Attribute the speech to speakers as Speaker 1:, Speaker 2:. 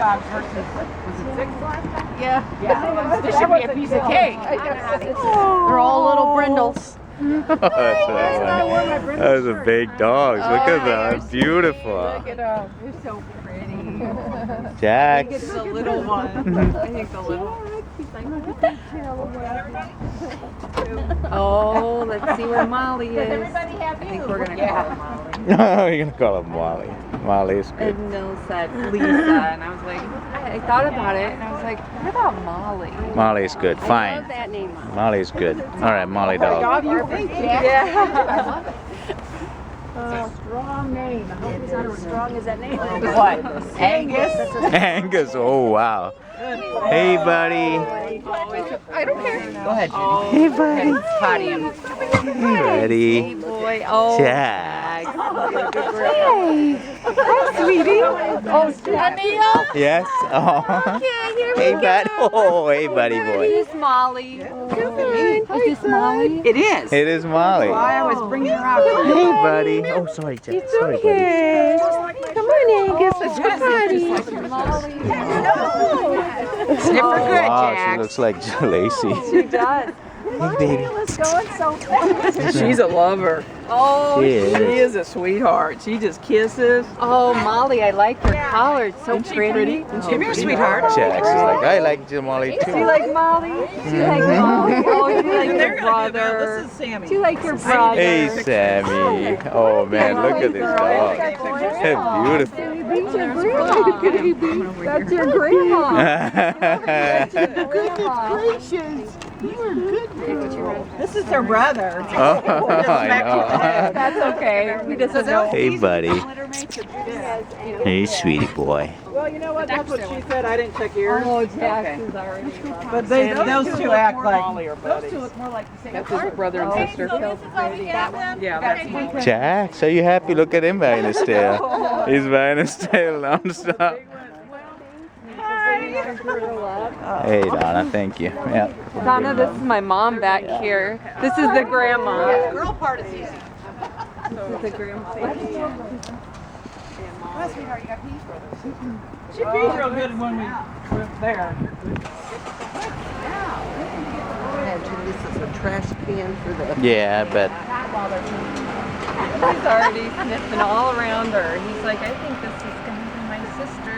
Speaker 1: Versus, was it 6 last time?
Speaker 2: Yeah.
Speaker 1: This should be a piece of cake.
Speaker 2: They're all little brindles.
Speaker 3: Those are big dogs. Look at them. Beautiful.
Speaker 2: Look at them. They're so pretty.
Speaker 3: Jax.
Speaker 2: It's the little one. I think the little one. Oh, let's see where Molly is. I think we're going to call her Molly.
Speaker 3: No, you're going to call her Molly. Molly is good.
Speaker 2: And Bill said Lisa, and I was like, I thought about it, and I was like, what about Molly?
Speaker 3: Molly is good.
Speaker 2: I
Speaker 3: Fine.
Speaker 2: love that name.
Speaker 3: Molly is good. All right, Molly dog.
Speaker 1: You think?
Speaker 2: Yeah.
Speaker 1: Strong name. I hope it's not as strong as that name.
Speaker 2: What?
Speaker 1: Angus.
Speaker 3: Angus. Oh, wow. Hey, buddy.
Speaker 2: I don't care.
Speaker 1: Go ahead, Judy.
Speaker 3: Hey, buddy.
Speaker 2: Potty him.
Speaker 3: Hey, buddy.
Speaker 2: Hey, boy. Oh,
Speaker 3: Jax.
Speaker 2: Hey. Hi, sweetie. Oh, Anil.
Speaker 3: Yes? Oh.
Speaker 2: Yeah, here we
Speaker 3: Hey,
Speaker 2: go.
Speaker 3: buddy. Oh, hey, buddy boy.
Speaker 2: This is Molly. Come on. Is this Molly?
Speaker 1: It is.
Speaker 3: It is Molly.
Speaker 1: I was bringing her out.
Speaker 3: Hey, buddy. Oh, sorry, Jax.
Speaker 2: It's
Speaker 3: Sorry, buddy.
Speaker 2: okay. Come on, Angus. Let's go potty. Molly.
Speaker 1: Sniff her good,
Speaker 3: Wow, she
Speaker 1: Jax.
Speaker 3: looks like Lacey.
Speaker 2: She does.
Speaker 3: Hey, baby.
Speaker 1: She's a lover.
Speaker 2: Oh,
Speaker 3: She
Speaker 1: She
Speaker 3: is.
Speaker 1: is a sweetheart. She just kisses.
Speaker 2: oh, Molly, I like your collar. It's so pretty.
Speaker 1: Come here, sweetheart.
Speaker 3: Jax is like, I like Molly
Speaker 2: Do you
Speaker 3: too.
Speaker 2: like Molly? Do you like Molly? Oh, you like your brother.
Speaker 1: This is Sammy.
Speaker 2: Do you like your brother?
Speaker 3: Hey, Sammy. Oh, man, look at this dog. They're beautiful.
Speaker 2: That's your grandma, baby. That's your grandma.
Speaker 1: This is her brother.
Speaker 3: Oh, I know.
Speaker 2: That's okay. He doesn't know.
Speaker 3: Hey, buddy. Hey, sweetie boy.
Speaker 1: Well, you know what? That's what she said. I didn't check yours.
Speaker 2: Oh, Jax is already.
Speaker 1: But those two act like buddies.
Speaker 2: That's his brother and sister.
Speaker 1: Yeah, that's
Speaker 3: Jax, are you happy? Look at him wagging his tail. He's wagging his tail non-stop. Hey, Donna, thank you. Yeah.
Speaker 2: Donna, this is my mom back here. This is the grandma.
Speaker 1: girl part is easy.
Speaker 2: This is the grandma.
Speaker 1: She peed real good when we were there.
Speaker 4: This is a trash can for the...
Speaker 3: Yeah, but
Speaker 2: He's already sniffing all around her. He's like, I think this is going to be my sister.